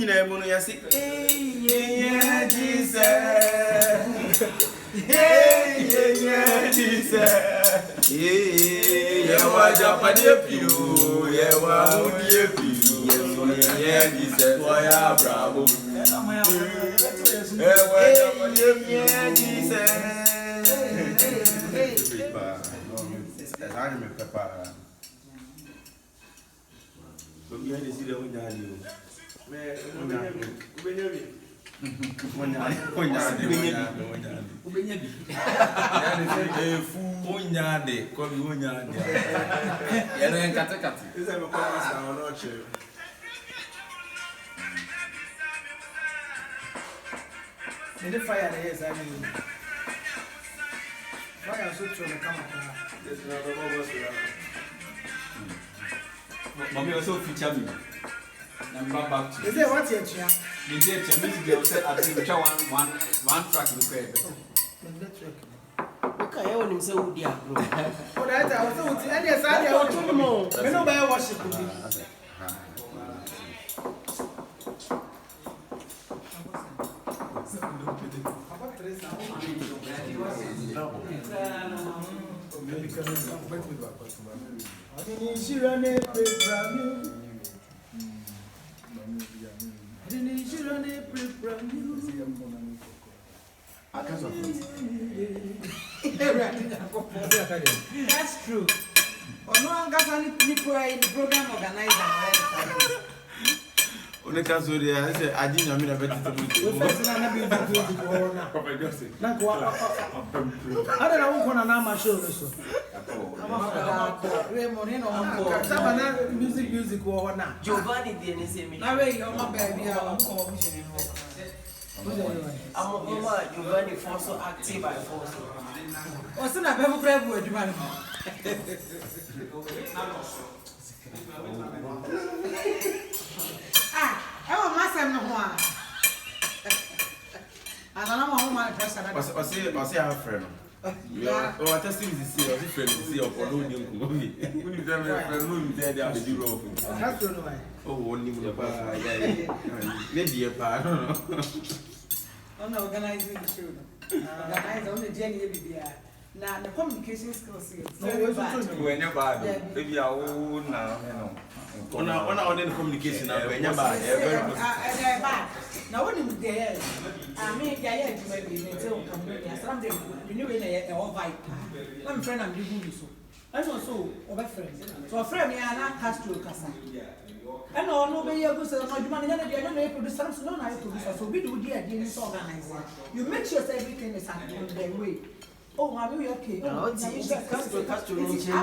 nyina mu no yesi yeah Jesus yeah Jesus yeah wa japade piu yeah wa udie piu yeah Jesus wa ya bravo yeah wa japade piu yeah Jesus me prepare so bien décidé on y a dit mais Mommy also feature me. Number back to. Is it what you're trying? The day music girl said I think one track in the crowd. Okay, I want him say who they are, bro. Oh, that I was so and yes, I want to know. Me no buy worship with me. That's true. Oh, no one got any program organizer. on the caso de I didn't know about it. I don't know who can show this. Music or not. Giovanni didn't say me. Now, wait, you're my baby. I'm Giovanni force so active by force. What's in a baby crab word, man? I want myself no one. I don't know how my person. I say our friend. Yeah. Oh, I test him to see our friend to see our colonial movie. When you tell me friend, no, you tell them the road. That's true, why. Oh, only with a bar. Maybe a bar. I don't know. I'm not organizing the show. Organize only Jenny. Now, the communication skills is very bad. Whenever maybe I will now. On the communication now, very bad. Now, when you there, I mean, I maybe until something you know in a vibe. I'm friend, I'm giving you so. And also, over friends. So, a friend, I Castro Casa. And all nobody goes to the money, and I don't produce some, no, I produce. So, we do dear, organizer. You make sure everything is happening their way. Oh, are we okay? No, it's Castro after everything.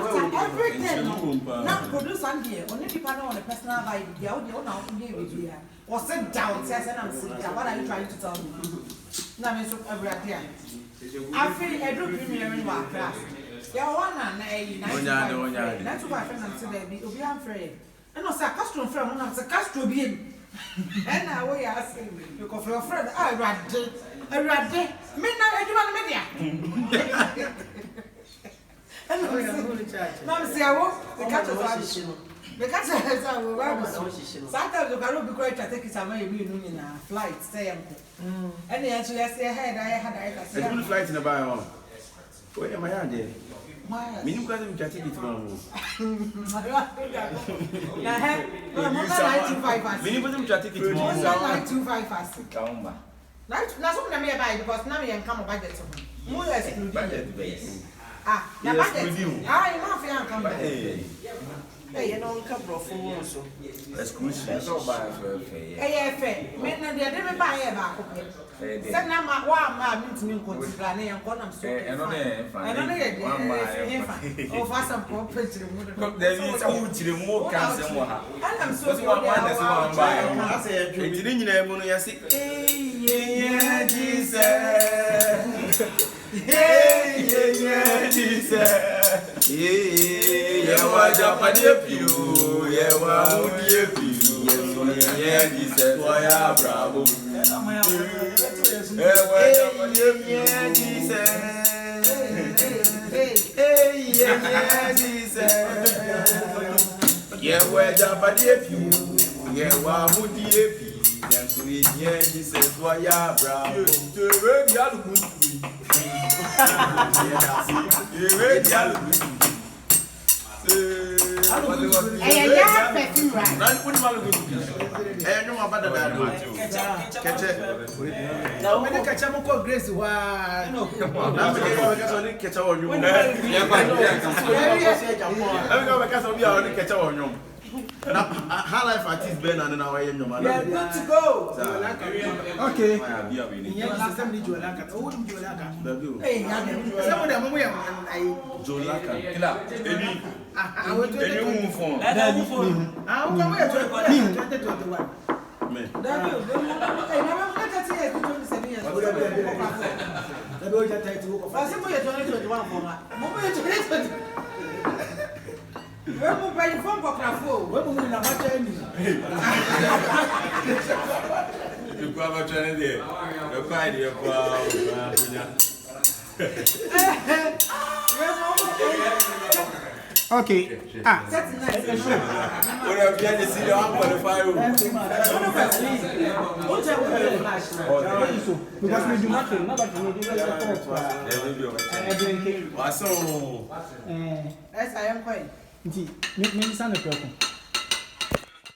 Now, produce and here, only people know on a personal vibe. The audio now, here. Or sit down, says, and I'm sitting down. What are you trying to tell me? Now, I'm so every day. I feel a group premiere in my class. You're one and a nice. That's what my friend and said, you'll be afraid. And I said, Castro friend, and I said, Castro be him. And I will ask him, because your friend, I read it. I read it. Me now, I do media. And I'm saying, the catch of the catch sometimes you cannot be quite to take it away in a flight, say, and the answer I say, I had a good flight in the bio. Where am I at there? Minimum got him to take it from. Minimum to take it from 925 fast. That's what I mean by because now we come budget. More budget base. Ah, now budget. Ah, you know, if you come back. Hey, you know, couple of phones. That's crucial. That's all by Hey, fair. Men, they didn't buy a back. Send them one man to me, planning and call them so. And on oh, for some property. There is all to the more cancer. And I'm so I said, you didn't know, you see, yeah, Jesus. Yeah, Jesus. Yeah, what Japanese people, yeah, what yeah, Jesus, why bravo. Yeah, what Japanese yeah, Jesus. Yeah, Jesus. Yeah, what Japanese people, yeah, what so yeah, Jesus, why ya, bro? You ready? I look good to me. You ready? I look good to me. Hey, yeah, perfume right. Run, put him on the good. Hey, no more better than that. Catch it. Now when catch up with Grace, why? No. Now we can catch on you. Catch on you. Now, how life artist Ben and now I am your man. We are good to go. Okay. Yeah, system need you like that. Who do you like that? Hey, yeah, Some of them I Jolaka. Killer, baby. I will do Can you it. move on? I'll come here to 2021. Man. Hey, now I'm not saying it's 27 years. The boy just tried to walk I off. said, you're 21 for that. Where will buy the phone for Crafo? When we in a match, You go have a channel there. You're quite here. Okay. Ah. That's nice. What have you seen? I'm qualified. Because we do nothing. Nobody will do anything. What's so? Yes, I am quite. Me stand up.